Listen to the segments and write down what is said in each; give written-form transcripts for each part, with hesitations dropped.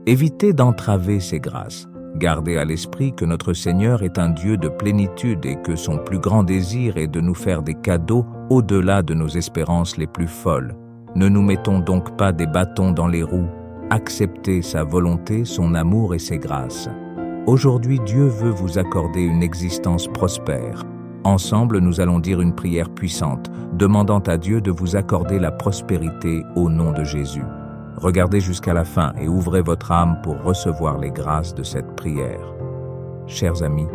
Évitez d'entraver ces grâces. Gardez à l'esprit que notre Seigneur est un Dieu de plénitude et que son plus grand désir est de nous faire des cadeaux au-delà de nos espérances les plus folles. Ne nous mettons donc pas des bâtons dans les roues. Acceptez sa volonté, son amour et ses grâces. Aujourd'hui, Dieu veut vous accorder une existence prospère. Ensemble, nous allons dire une prière puissante, demandant à Dieu de vous accorder la prospérité au nom de Jésus. Regardez jusqu'à la fin et ouvrez votre âme pour recevoir les grâces de cette prière. Chers amis,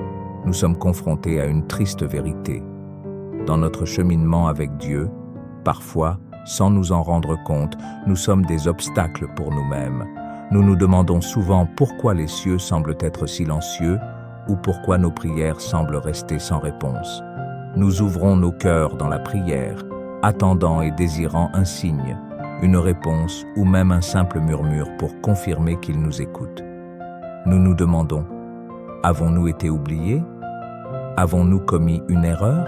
nous sommes confrontés à une triste vérité. Dans notre cheminement avec Dieu, parfois, sans nous en rendre compte, nous sommes des obstacles pour nous-mêmes. Nous nous demandons souvent pourquoi les cieux semblent être silencieux ou pourquoi nos prières semblent rester sans réponse. Nous ouvrons nos cœurs dans la prière, attendant et désirant un signe, une réponse ou même un simple murmure pour confirmer qu'il nous écoute. Nous nous demandons, avons-nous été oubliés? Avons-nous commis une erreur?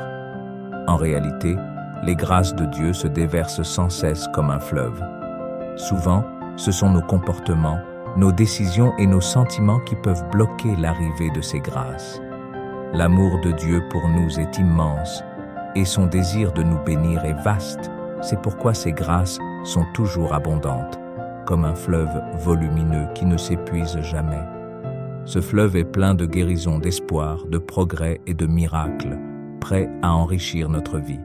En réalité, les grâces de Dieu se déversent sans cesse comme un fleuve. Souvent, ce sont nos comportements, nos décisions et nos sentiments qui peuvent bloquer l'arrivée de ces grâces. L'amour de Dieu pour nous est immense et son désir de nous bénir est vaste. C'est pourquoi ces grâces sont toujours abondantes, comme un fleuve volumineux qui ne s'épuise jamais. Ce fleuve est plein de guérison, d'espoir, de progrès et de miracles, prêt à enrichir notre vie.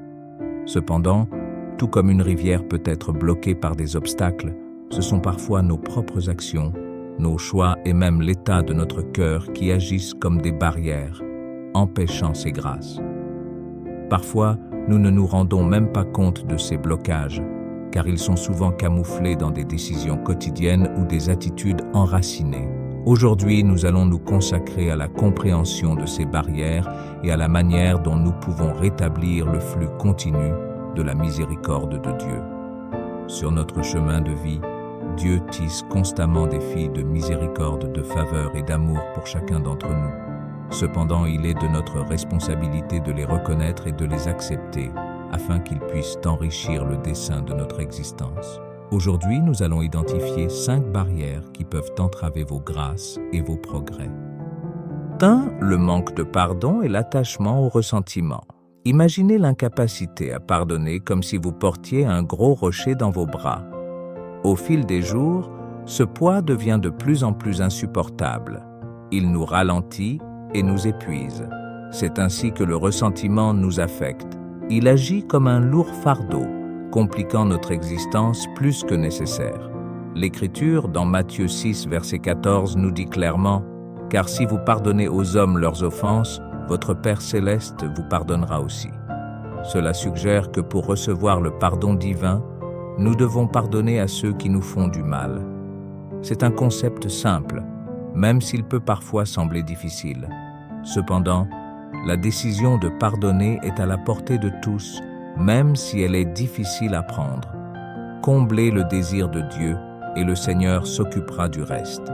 Cependant, tout comme une rivière peut être bloquée par des obstacles, ce sont parfois nos propres actions, nos choix et même l'état de notre cœur qui agissent comme des barrières, empêchant ces grâces. Parfois, nous ne nous rendons même pas compte de ces blocages, car ils sont souvent camouflés dans des décisions quotidiennes ou des attitudes enracinées. Aujourd'hui, nous allons nous consacrer à la compréhension de ces barrières et à la manière dont nous pouvons rétablir le flux continu de la miséricorde de Dieu. Sur notre chemin de vie, Dieu tisse constamment des fils de miséricorde, de faveur et d'amour pour chacun d'entre nous. Cependant, il est de notre responsabilité de les reconnaître et de les accepter, afin qu'ils puissent enrichir le dessein de notre existence. Aujourd'hui, nous allons identifier 5 barrières qui peuvent entraver vos grâces et vos progrès. 1. Le manque de pardon et l'attachement au ressentiment. Imaginez l'incapacité à pardonner comme si vous portiez un gros rocher dans vos bras. Au fil des jours, ce poids devient de plus en plus insupportable. Il nous ralentit et nous épuise. C'est ainsi que le ressentiment nous affecte. Il agit comme un lourd fardeau, compliquant notre existence plus que nécessaire. L'Écriture, dans Matthieu 6, verset 14, nous dit clairement « Car si vous pardonnez aux hommes leurs offenses, votre Père céleste vous pardonnera aussi. » Cela suggère que pour recevoir le pardon divin, nous devons pardonner à ceux qui nous font du mal. C'est un concept simple, même s'il peut parfois sembler difficile. Cependant, la décision de pardonner est à la portée de tous, même si elle est difficile à prendre. Comblez le désir de Dieu et le Seigneur s'occupera du reste.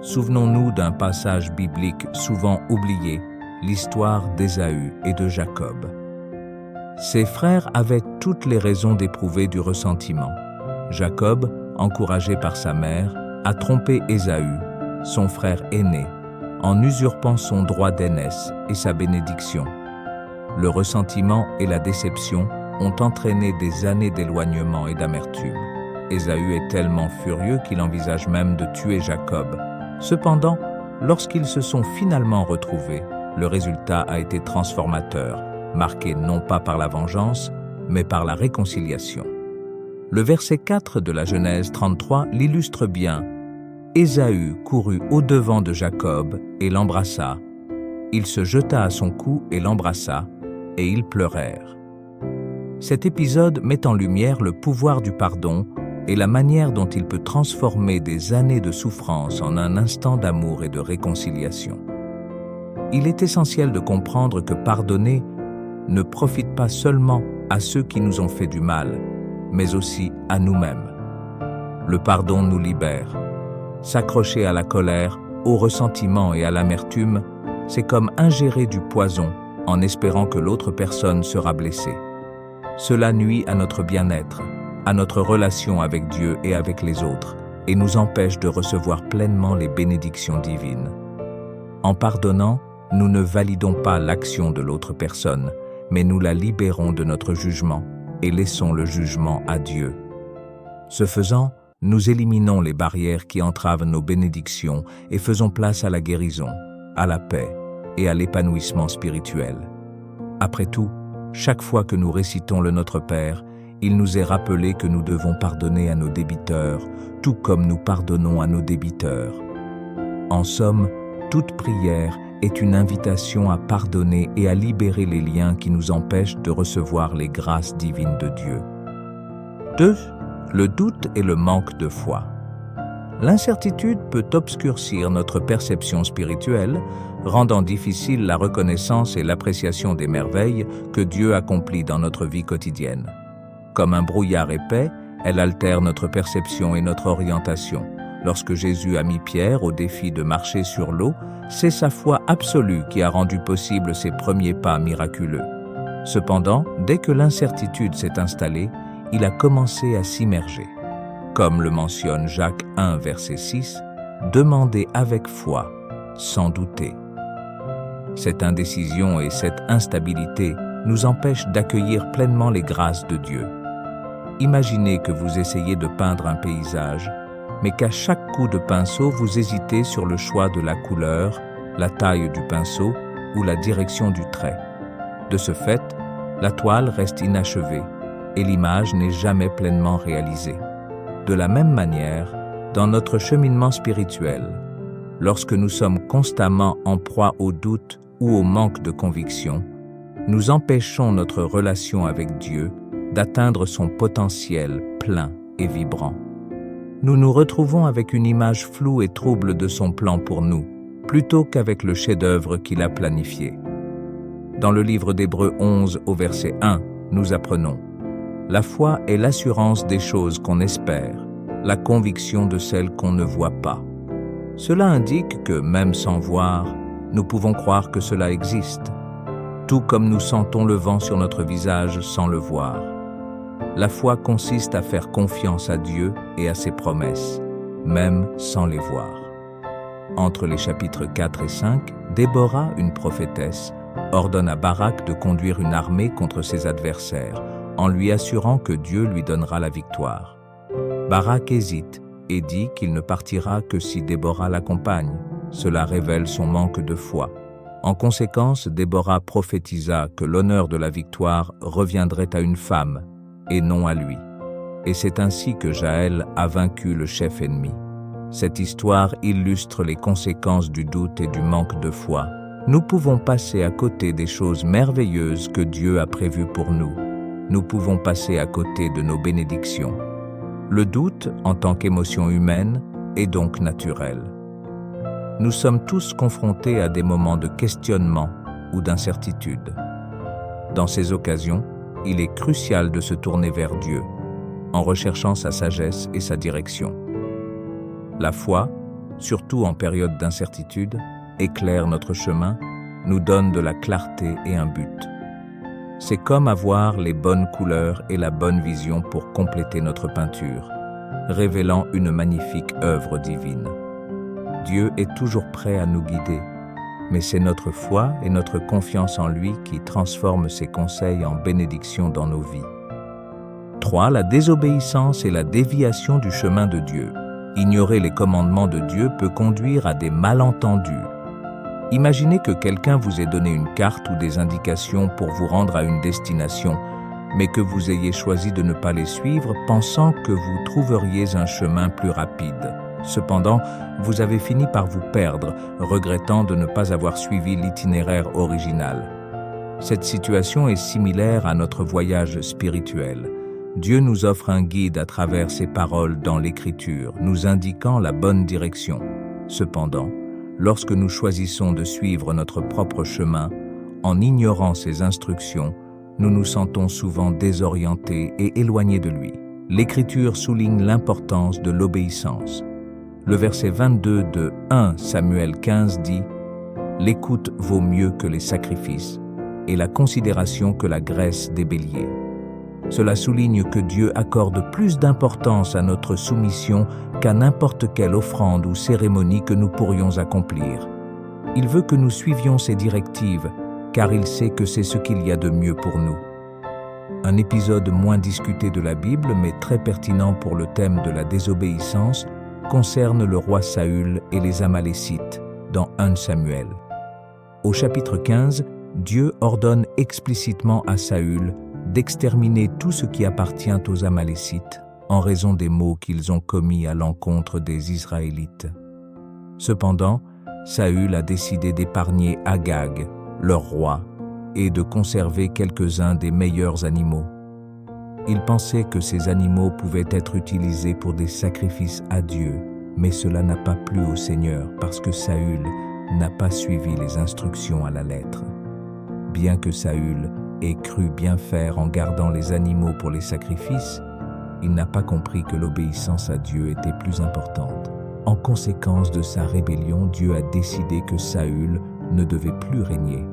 Souvenons-nous d'un passage biblique souvent oublié, l'histoire d'Ésaü et de Jacob. Ses frères avaient toutes les raisons d'éprouver du ressentiment. Jacob, encouragé par sa mère, a trompé Ésaü, son frère aîné, en usurpant son droit d'aînesse et sa bénédiction. Le ressentiment et la déception ont entraîné des années d'éloignement et d'amertume. Ésaü est tellement furieux qu'il envisage même de tuer Jacob. Cependant, lorsqu'ils se sont finalement retrouvés, le résultat a été transformateur, marqué non pas par la vengeance, mais par la réconciliation. Le verset 4 de la Genèse 33 l'illustre bien. Ésaü courut au-devant de Jacob et l'embrassa. Il se jeta à son cou et l'embrassa, et ils pleurèrent. Cet épisode met en lumière le pouvoir du pardon et la manière dont il peut transformer des années de souffrance en un instant d'amour et de réconciliation. Il est essentiel de comprendre que pardonner ne profite pas seulement à ceux qui nous ont fait du mal, mais aussi à nous-mêmes. Le pardon nous libère. S'accrocher à la colère, au ressentiment et à l'amertume, c'est comme ingérer du poison en espérant que l'autre personne sera blessée. Cela nuit à notre bien-être, à notre relation avec Dieu et avec les autres, et nous empêche de recevoir pleinement les bénédictions divines. En pardonnant, nous ne validons pas l'action de l'autre personne, mais nous la libérons de notre jugement et laissons le jugement à Dieu. Ce faisant, nous éliminons les barrières qui entravent nos bénédictions et faisons place à la guérison, à la paix et à l'épanouissement spirituel. Après tout, chaque fois que nous récitons le Notre Père, il nous est rappelé que nous devons pardonner à nos débiteurs, tout comme nous pardonnons à nos débiteurs. En somme, toute prière est une invitation à pardonner et à libérer les liens qui nous empêchent de recevoir les grâces divines de Dieu. 2. Le doute et le manque de foi. L'incertitude peut obscurcir notre perception spirituelle, rendant difficile la reconnaissance et l'appréciation des merveilles que Dieu accomplit dans notre vie quotidienne. Comme un brouillard épais, elle altère notre perception et notre orientation. Lorsque Jésus a mis Pierre au défi de marcher sur l'eau, c'est sa foi absolue qui a rendu possible ses premiers pas miraculeux. Cependant, dès que l'incertitude s'est installée, il a commencé à s'immerger. Comme le mentionne Jacques 1, verset 6, « Demandez avec foi, sans douter ». Cette indécision et cette instabilité nous empêchent d'accueillir pleinement les grâces de Dieu. Imaginez que vous essayez de peindre un paysage, mais qu'à chaque coup de pinceau, vous hésitez sur le choix de la couleur, la taille du pinceau ou la direction du trait. De ce fait, la toile reste inachevée et l'image n'est jamais pleinement réalisée. De la même manière, dans notre cheminement spirituel, lorsque nous sommes constamment en proie au doute ou au manque de conviction, nous empêchons notre relation avec Dieu d'atteindre son potentiel plein et vibrant. Nous nous retrouvons avec une image floue et trouble de son plan pour nous, plutôt qu'avec le chef-d'œuvre qu'il a planifié. Dans le livre d'Hébreux 11 au verset 1, nous apprenons « La foi est l'assurance des choses qu'on espère, la conviction de celles qu'on ne voit pas. » Cela indique que, même sans voir, nous pouvons croire que cela existe, tout comme nous sentons le vent sur notre visage sans le voir. La foi consiste à faire confiance à Dieu et à ses promesses, même sans les voir. Entre les chapitres 4 et 5, Déborah, une prophétesse, ordonne à Barak de conduire une armée contre ses adversaires, en lui assurant que Dieu lui donnera la victoire. Barak hésite et dit qu'il ne partira que si Déborah l'accompagne. Cela révèle son manque de foi. En conséquence, Déborah prophétisa que l'honneur de la victoire reviendrait à une femme, et non à lui. Et c'est ainsi que Jaël a vaincu le chef ennemi. Cette histoire illustre les conséquences du doute et du manque de foi. Nous pouvons passer à côté des choses merveilleuses que Dieu a prévues pour nous. Nous pouvons passer à côté de nos bénédictions. Le doute, en tant qu'émotion humaine, est donc naturel. Nous sommes tous confrontés à des moments de questionnement ou d'incertitude. Dans ces occasions, il est crucial de se tourner vers Dieu, en recherchant sa sagesse et sa direction. La foi, surtout en période d'incertitude, éclaire notre chemin, nous donne de la clarté et un but. C'est comme avoir les bonnes couleurs et la bonne vision pour compléter notre peinture, révélant une magnifique œuvre divine. Dieu est toujours prêt à nous guider, mais c'est notre foi et notre confiance en lui qui transforment ses conseils en bénédictions dans nos vies. 3. La désobéissance et la déviation du chemin de Dieu. Ignorer les commandements de Dieu peut conduire à des malentendus. Imaginez que quelqu'un vous ait donné une carte ou des indications pour vous rendre à une destination, mais que vous ayez choisi de ne pas les suivre, pensant que vous trouveriez un chemin plus rapide. Cependant, vous avez fini par vous perdre, regrettant de ne pas avoir suivi l'itinéraire original. Cette situation est similaire à notre voyage spirituel. Dieu nous offre un guide à travers ses paroles dans l'Écriture, nous indiquant la bonne direction. Cependant, lorsque nous choisissons de suivre notre propre chemin, en ignorant ses instructions, nous nous sentons souvent désorientés et éloignés de lui. L'Écriture souligne l'importance de l'obéissance. Le verset 22 de 1 Samuel 15 dit « L'écoute vaut mieux que les sacrifices, et la considération que la graisse des béliers. » Cela souligne que Dieu accorde plus d'importance à notre soumission qu'à n'importe quelle offrande ou cérémonie que nous pourrions accomplir. Il veut que nous suivions ses directives, car il sait que c'est ce qu'il y a de mieux pour nous. Un épisode moins discuté de la Bible, mais très pertinent pour le thème de la désobéissance, concerne le roi Saül et les Amalécites, dans 1 Samuel. Au chapitre 15, Dieu ordonne explicitement à Saül d'exterminer tout ce qui appartient aux Amalécites en raison des maux qu'ils ont commis à l'encontre des Israélites. Cependant, Saül a décidé d'épargner Agag, leur roi, et de conserver quelques-uns des meilleurs animaux. Il pensait que ces animaux pouvaient être utilisés pour des sacrifices à Dieu, mais cela n'a pas plu au Seigneur parce que Saül n'a pas suivi les instructions à la lettre. Bien que Saül ait cru bien faire en gardant les animaux pour les sacrifices, il n'a pas compris que l'obéissance à Dieu était plus importante. En conséquence de sa rébellion, Dieu a décidé que Saül ne devait plus régner.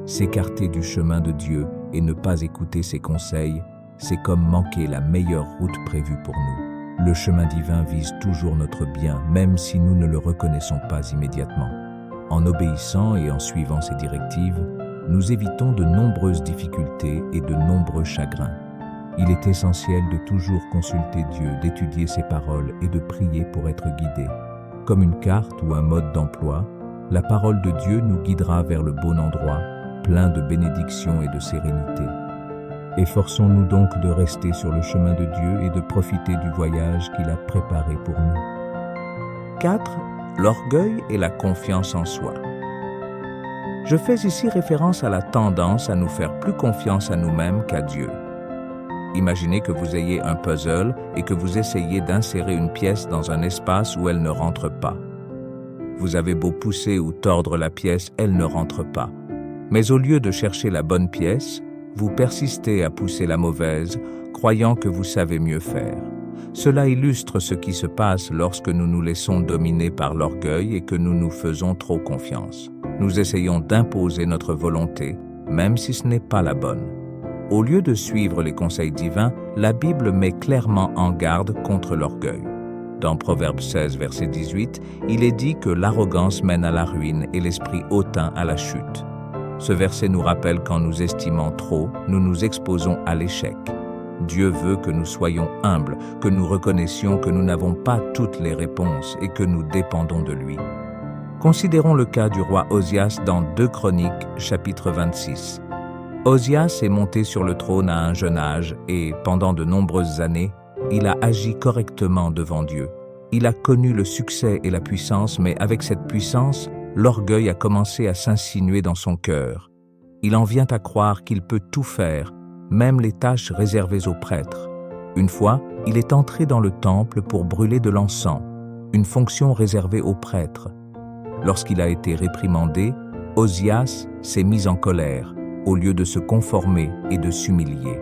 S'écarter du chemin de Dieu et ne pas écouter ses conseils, c'est comme manquer la meilleure route prévue pour nous. Le chemin divin vise toujours notre bien, même si nous ne le reconnaissons pas immédiatement. En obéissant et en suivant ses directives, nous évitons de nombreuses difficultés et de nombreux chagrins. Il est essentiel de toujours consulter Dieu, d'étudier ses paroles et de prier pour être guidé. Comme une carte ou un mode d'emploi, la parole de Dieu nous guidera vers le bon endroit, plein de bénédictions et de sérénité. Efforçons-nous donc de rester sur le chemin de Dieu et de profiter du voyage qu'il a préparé pour nous. 4. L'orgueil et la confiance en soi. Je fais ici référence à la tendance à nous faire plus confiance à nous-mêmes qu'à Dieu. Imaginez que vous ayez un puzzle et que vous essayez d'insérer une pièce dans un espace où elle ne rentre pas. Vous avez beau pousser ou tordre la pièce, elle ne rentre pas. Mais au lieu de chercher la bonne pièce, vous persistez à pousser la mauvaise, croyant que vous savez mieux faire. Cela illustre ce qui se passe lorsque nous nous laissons dominer par l'orgueil et que nous nous faisons trop confiance. Nous essayons d'imposer notre volonté, même si ce n'est pas la bonne. Au lieu de suivre les conseils divins, la Bible met clairement en garde contre l'orgueil. Dans Proverbe 16, verset 18, il est dit que l'arrogance mène à la ruine et l'esprit hautain à la chute. Ce verset nous rappelle qu'en nous estimant trop, nous nous exposons à l'échec. Dieu veut que nous soyons humbles, que nous reconnaissions que nous n'avons pas toutes les réponses et que nous dépendons de lui. Considérons le cas du roi Osias dans 2 Chroniques, chapitre 26. Osias est monté sur le trône à un jeune âge et, pendant de nombreuses années, il a agi correctement devant Dieu. Il a connu le succès et la puissance, mais avec cette puissance, l'orgueil a commencé à s'insinuer dans son cœur. Il en vient à croire qu'il peut tout faire, même les tâches réservées aux prêtres. Une fois, il est entré dans le temple pour brûler de l'encens, une fonction réservée aux prêtres. Lorsqu'il a été réprimandé, Osias s'est mis en colère, au lieu de se conformer et de s'humilier.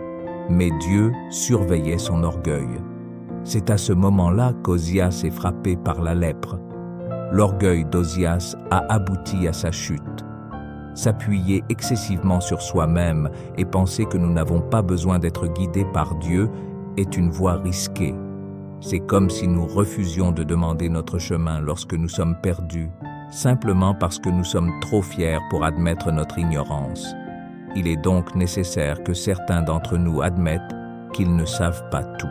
Mais Dieu surveillait son orgueil. C'est à ce moment-là qu'Osias est frappé par la lèpre. L'orgueil d'Osias a abouti à sa chute. S'appuyer excessivement sur soi-même et penser que nous n'avons pas besoin d'être guidés par Dieu est une voie risquée. C'est comme si nous refusions de demander notre chemin lorsque nous sommes perdus, simplement parce que nous sommes trop fiers pour admettre notre ignorance. Il est donc nécessaire que certains d'entre nous admettent qu'ils ne savent pas tout.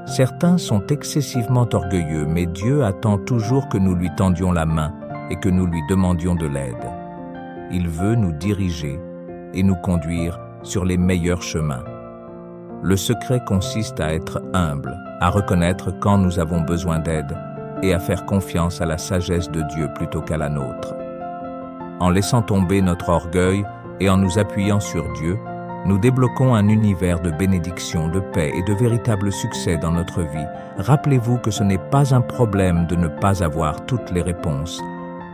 Certains sont excessivement orgueilleux, mais Dieu attend toujours que nous lui tendions la main et que nous lui demandions de l'aide. Il veut nous diriger et nous conduire sur les meilleurs chemins. Le secret consiste à être humble, à reconnaître quand nous avons besoin d'aide et à faire confiance à la sagesse de Dieu plutôt qu'à la nôtre. En laissant tomber notre orgueil et en nous appuyant sur Dieu, nous débloquons un univers de bénédiction, de paix et de véritable succès dans notre vie. Rappelez-vous que ce n'est pas un problème de ne pas avoir toutes les réponses.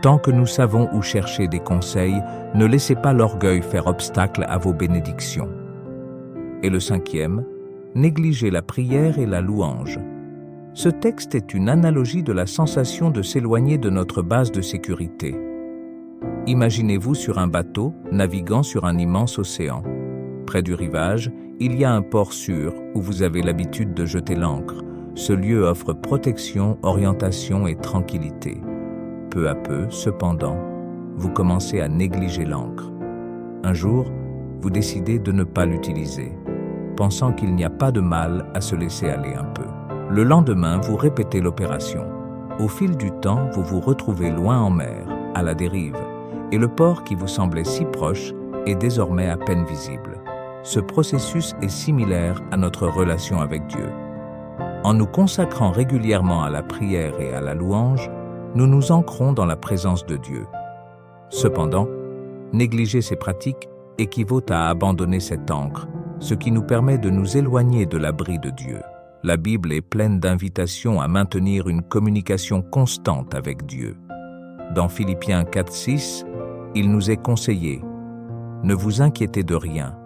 Tant que nous savons où chercher des conseils, ne laissez pas l'orgueil faire obstacle à vos bénédictions. Et le 5e, négligez la prière et la louange. Ce texte est une analogie de la sensation de s'éloigner de notre base de sécurité. Imaginez-vous sur un bateau, naviguant sur un immense océan. Près du rivage, il y a un port sûr où vous avez l'habitude de jeter l'ancre. Ce lieu offre protection, orientation et tranquillité. Peu à peu, cependant, vous commencez à négliger l'ancre. Un jour, vous décidez de ne pas l'utiliser, pensant qu'il n'y a pas de mal à se laisser aller un peu. Le lendemain, vous répétez l'opération. Au fil du temps, vous vous retrouvez loin en mer, à la dérive, et le port qui vous semblait si proche est désormais à peine visible. Ce processus est similaire à notre relation avec Dieu. En nous consacrant régulièrement à la prière et à la louange, nous nous ancrons dans la présence de Dieu. Cependant, négliger ces pratiques équivaut à abandonner cette ancre, ce qui nous permet de nous éloigner de l'abri de Dieu. La Bible est pleine d'invitations à maintenir une communication constante avec Dieu. Dans Philippiens 4:6, il nous est conseillé « Ne vous inquiétez de rien,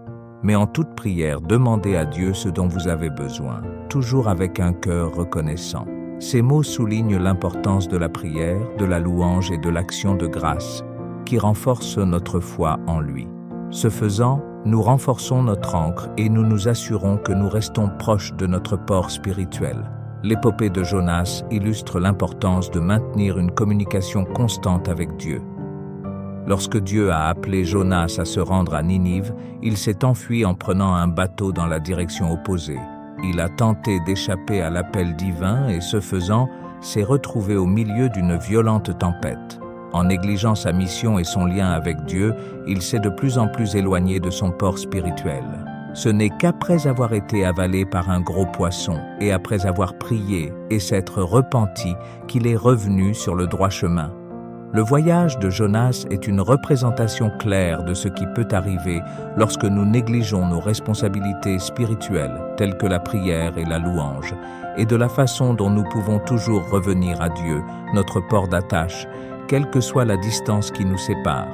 mais en toute prière, demandez à Dieu ce dont vous avez besoin, toujours avec un cœur reconnaissant. » Ces mots soulignent l'importance de la prière, de la louange et de l'action de grâce, qui renforcent notre foi en lui. Ce faisant, nous renforçons notre ancre et nous nous assurons que nous restons proches de notre port spirituel. L'épopée de Jonas illustre l'importance de maintenir une communication constante avec Dieu. Lorsque Dieu a appelé Jonas à se rendre à Ninive, il s'est enfui en prenant un bateau dans la direction opposée. Il a tenté d'échapper à l'appel divin et, ce faisant, s'est retrouvé au milieu d'une violente tempête. En négligeant sa mission et son lien avec Dieu, il s'est de plus en plus éloigné de son port spirituel. Ce n'est qu'après avoir été avalé par un gros poisson et après avoir prié et s'être repenti qu'il est revenu sur le droit chemin. Le voyage de Jonas est une représentation claire de ce qui peut arriver lorsque nous négligeons nos responsabilités spirituelles, telles que la prière et la louange, et de la façon dont nous pouvons toujours revenir à Dieu, notre port d'attache, quelle que soit la distance qui nous sépare.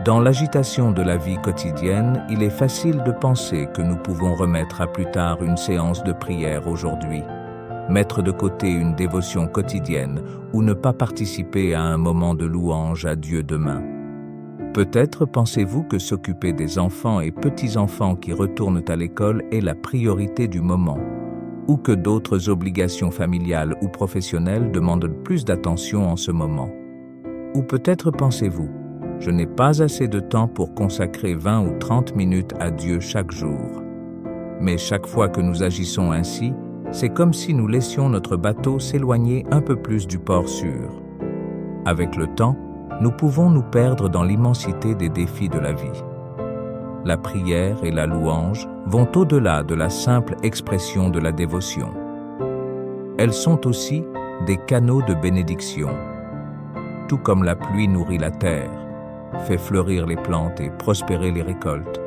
Dans l'agitation de la vie quotidienne, il est facile de penser que nous pouvons remettre à plus tard une séance de prière aujourd'hui, mettre de côté une dévotion quotidienne ou ne pas participer à un moment de louange à Dieu demain. Peut-être pensez-vous que s'occuper des enfants et petits-enfants qui retournent à l'école est la priorité du moment, ou que d'autres obligations familiales ou professionnelles demandent plus d'attention en ce moment. Ou peut-être pensez-vous, je n'ai pas assez de temps pour consacrer 20 ou 30 minutes à Dieu chaque jour. Mais chaque fois que nous agissons ainsi, c'est comme si nous laissions notre bateau s'éloigner un peu plus du port sûr. Avec le temps, nous pouvons nous perdre dans l'immensité des défis de la vie. La prière et la louange vont au-delà de la simple expression de la dévotion. Elles sont aussi des canaux de bénédiction. Tout comme la pluie nourrit la terre, fait fleurir les plantes et prospérer les récoltes,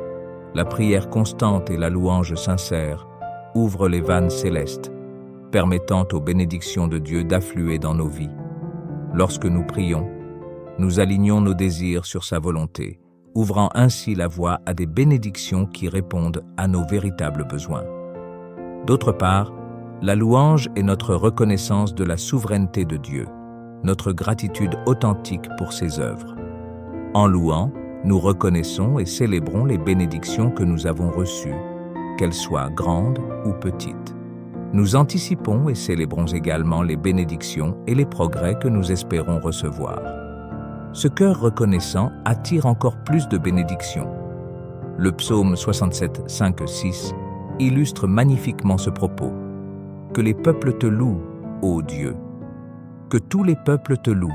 la prière constante et la louange sincère ouvrent les vannes célestes, permettant aux bénédictions de Dieu d'affluer dans nos vies. Lorsque nous prions, nous alignons nos désirs sur sa volonté, ouvrant ainsi la voie à des bénédictions qui répondent à nos véritables besoins. D'autre part, la louange est notre reconnaissance de la souveraineté de Dieu, notre gratitude authentique pour ses œuvres. En louant, nous reconnaissons et célébrons les bénédictions que nous avons reçues, qu'elles soient grandes ou petites. Nous anticipons et célébrons également les bénédictions et les progrès que nous espérons recevoir. Ce cœur reconnaissant attire encore plus de bénédictions. Le psaume 67, 5, 6 illustre magnifiquement ce propos. « Que les peuples te louent, ô Dieu. Que tous les peuples te louent.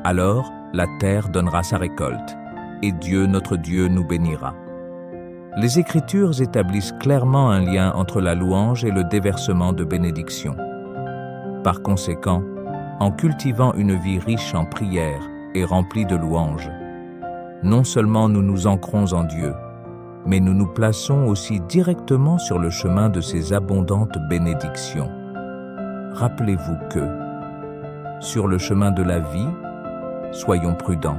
Alors la terre donnera sa récolte, et Dieu, notre Dieu, nous bénira. » Les Écritures établissent clairement un lien entre la louange et le déversement de bénédictions. Par conséquent, en cultivant une vie riche en prière et remplie de louanges, non seulement nous nous ancrons en Dieu, mais nous nous plaçons aussi directement sur le chemin de ses abondantes bénédictions. Rappelez-vous que, sur le chemin de la vie, soyons prudents.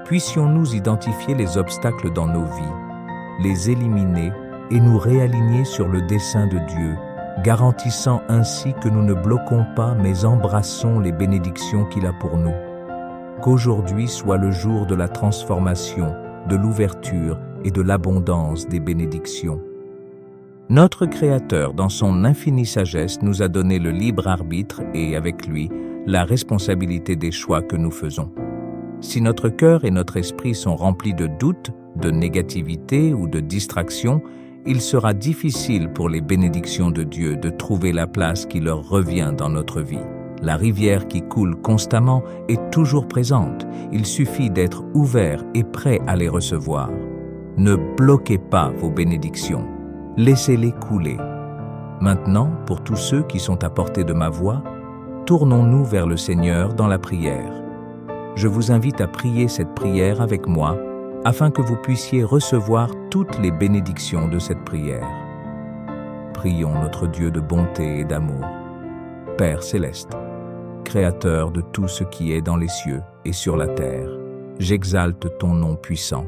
Puissions-nous identifier les obstacles dans nos vies, les éliminer et nous réaligner sur le dessein de Dieu, garantissant ainsi que nous ne bloquons pas mais embrassons les bénédictions qu'il a pour nous. Qu'aujourd'hui soit le jour de la transformation, de l'ouverture et de l'abondance des bénédictions. Notre Créateur, dans son infinie sagesse, nous a donné le libre arbitre et, avec lui, la responsabilité des choix que nous faisons. Si notre cœur et notre esprit sont remplis de doutes, de négativité ou de distraction, il sera difficile pour les bénédictions de Dieu de trouver la place qui leur revient dans notre vie. La rivière qui coule constamment est toujours présente. Il suffit d'être ouvert et prêt à les recevoir. Ne bloquez pas vos bénédictions. Laissez-les couler. Maintenant, pour tous ceux qui sont à portée de ma voix, tournons-nous vers le Seigneur dans la prière. Je vous invite à prier cette prière avec moi, afin que vous puissiez recevoir toutes les bénédictions de cette prière. Prions notre Dieu de bonté et d'amour. Père céleste, Créateur de tout ce qui est dans les cieux et sur la terre, j'exalte ton nom puissant.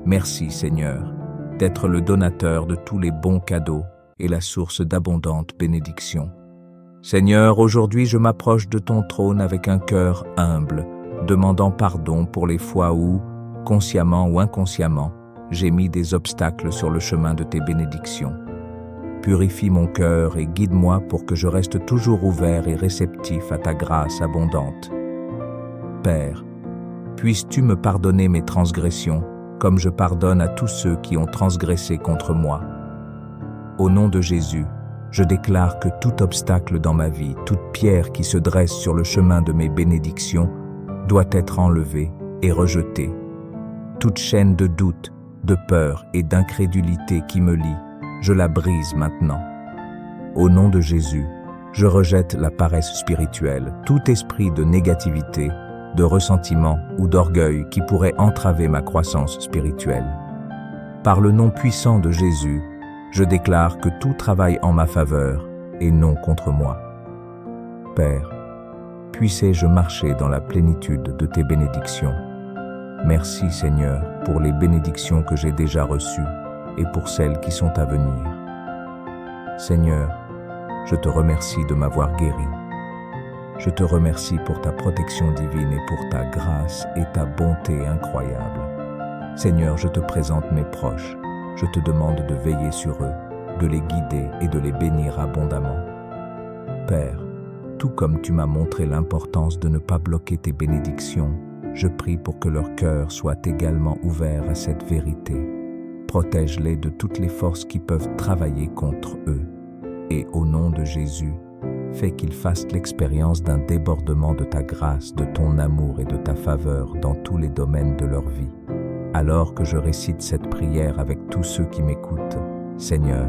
Merci Seigneur, d'être le donateur de tous les bons cadeaux et la source d'abondantes bénédictions. Seigneur, aujourd'hui je m'approche de ton trône avec un cœur humble, demandant pardon pour les fois où, consciemment ou inconsciemment, j'ai mis des obstacles sur le chemin de tes bénédictions. Purifie mon cœur et guide-moi pour que je reste toujours ouvert et réceptif à ta grâce abondante. Père, puisses-tu me pardonner mes transgressions, comme je pardonne à tous ceux qui ont transgressé contre moi. Au nom de Jésus, je déclare que tout obstacle dans ma vie, toute pierre qui se dresse sur le chemin de mes bénédictions, doit être enlevée et rejetée. Toute chaîne de doute, de peur et d'incrédulité qui me lie, je la brise maintenant. Au nom de Jésus, je rejette la paresse spirituelle, tout esprit de négativité, de ressentiment ou d'orgueil qui pourrait entraver ma croissance spirituelle. Par le nom puissant de Jésus, je déclare que tout travaille en ma faveur et non contre moi. Père, puissé-je marcher dans la plénitude de tes bénédictions. Merci Seigneur pour les bénédictions que j'ai déjà reçues et pour celles qui sont à venir. Seigneur, je te remercie de m'avoir guéri. Je te remercie pour ta protection divine et pour ta grâce et ta bonté incroyable. Seigneur, je te présente mes proches. Je te demande de veiller sur eux, de les guider et de les bénir abondamment. Père, tout comme tu m'as montré l'importance de ne pas bloquer tes bénédictions, je prie pour que leur cœur soit également ouvert à cette vérité. Protège-les de toutes les forces qui peuvent travailler contre eux. Et au nom de Jésus, fais qu'ils fassent l'expérience d'un débordement de ta grâce, de ton amour et de ta faveur dans tous les domaines de leur vie. Alors que je récite cette prière avec tous ceux qui m'écoutent, Seigneur,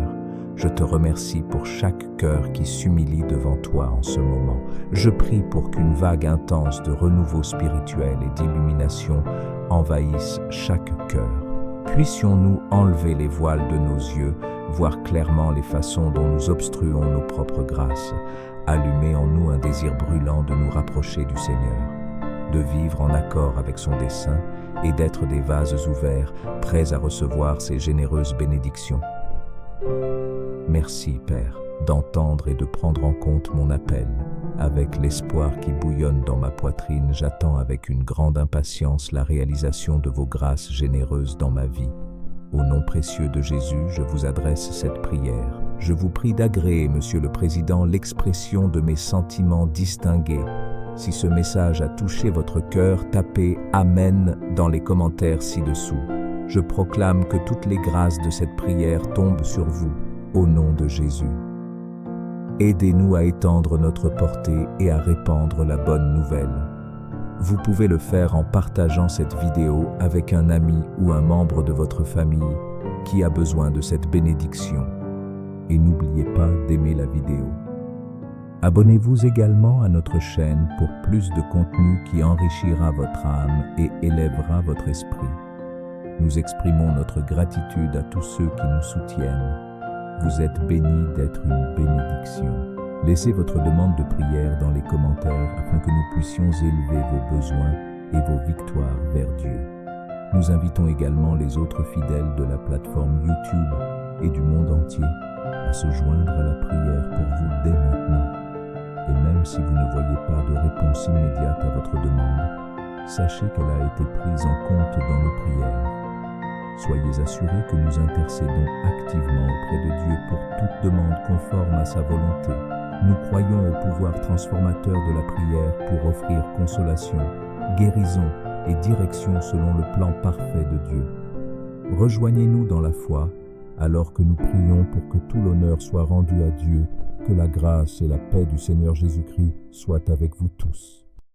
je te remercie pour chaque cœur qui s'humilie devant toi en ce moment. Je prie pour qu'une vague intense de renouveau spirituel et d'illumination envahisse chaque cœur. Puissions-nous enlever les voiles de nos yeux, voir clairement les façons dont nous obstruons nos propres grâces, allumer en nous un désir brûlant de nous rapprocher du Seigneur, de vivre en accord avec son dessein et d'être des vases ouverts, prêts à recevoir ses généreuses bénédictions. Merci, Père, d'entendre et de prendre en compte mon appel. Avec l'espoir qui bouillonne dans ma poitrine, j'attends avec une grande impatience la réalisation de vos grâces généreuses dans ma vie. Au nom précieux de Jésus, je vous adresse cette prière. Je vous prie d'agréer, Monsieur le Président, l'expression de mes sentiments distingués. Si ce message a touché votre cœur, tapez « Amen » dans les commentaires ci-dessous. Je proclame que toutes les grâces de cette prière tombent sur vous, au nom de Jésus. Aidez-nous à étendre notre portée et à répandre la bonne nouvelle. Vous pouvez le faire en partageant cette vidéo avec un ami ou un membre de votre famille qui a besoin de cette bénédiction. Et n'oubliez pas d'aimer la vidéo. Abonnez-vous également à notre chaîne pour plus de contenu qui enrichira votre âme et élèvera votre esprit. Nous exprimons notre gratitude à tous ceux qui nous soutiennent. Vous êtes bénis d'être une bénédiction. Laissez votre demande de prière dans les commentaires afin que nous puissions élever vos besoins et vos victoires vers Dieu. Nous invitons également les autres fidèles de la plateforme YouTube et du monde entier à se joindre à la prière pour vous dès maintenant. Et même si vous ne voyez pas de réponse immédiate à votre demande, sachez qu'elle a été prise en compte dans nos prières. Soyez assurés que nous intercédons activement auprès de Dieu pour toute demande conforme à sa volonté. Nous croyons au pouvoir transformateur de la prière pour offrir consolation, guérison et direction selon le plan parfait de Dieu. Rejoignez-nous dans la foi, alors que nous prions pour que tout l'honneur soit rendu à Dieu, que la grâce et la paix du Seigneur Jésus-Christ soient avec vous tous.